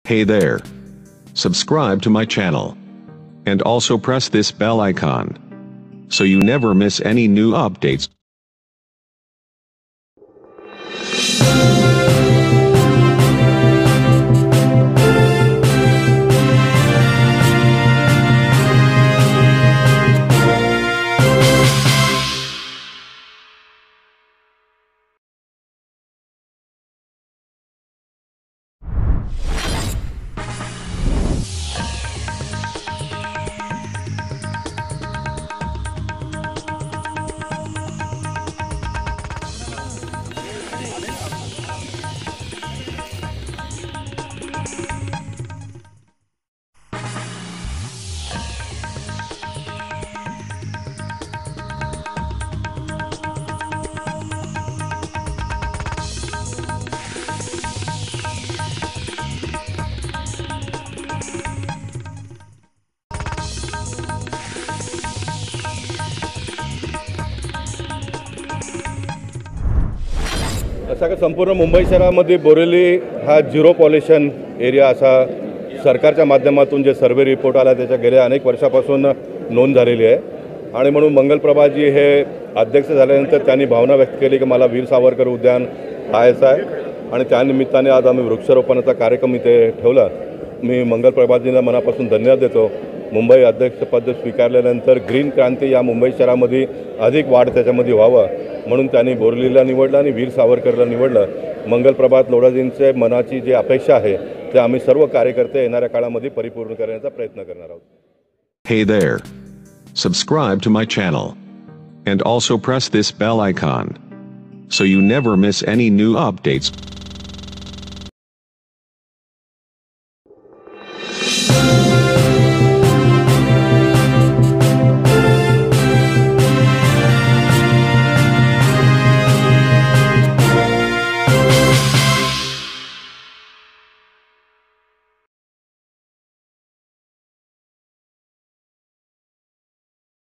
Hey there. Subscribe to my channel. And also press this bell icon, so you never miss any new updates. असा संपूर्ण मुंबई शहरामध्ये बोरिवली हा zero pollution area असा सरकारच्या माध्यमातून जे सर्वे रिपोर्ट आला त्याच्या गेल्या अनेक वर्षापासून नोंद झालेली आहे आणि म्हणून मंगलप्रभाजी हे अध्यक्ष झाल्यानंतर त्यांनी भावना व्यक्त केली की मला वीर सावरकर उद्यान पाहायचं आहे आणि त्यानिमित्ताने आज आम्ही वृक्षारोपणाचा कार्यक्रम इथे ठेवला। मी मंगलप्रभाजींना मनापासून धन्यवाद देतो। मुंबई अध्यक्षपद स्वीकारल्यानंतर ग्रीन क्रांती या मुंबई शहरामध्ये अधिक वाढ त्याच्यामध्ये व्हावं म्हणून त्यांनी बोरिवलीला निवडलं आणि वीर सावरकरला निवडलं। मंगलप्रभात लोढाजींचे मनाची जी अपेक्षा आहे ते आम्ही सर्व कार्यकर्ते येणाऱ्या काळामध्ये परिपूर्ण करण्याचा प्रयत्न करणार आहोत। Hey there. Subscribe to my channel. And also press this bell icon, so you never miss any new updates.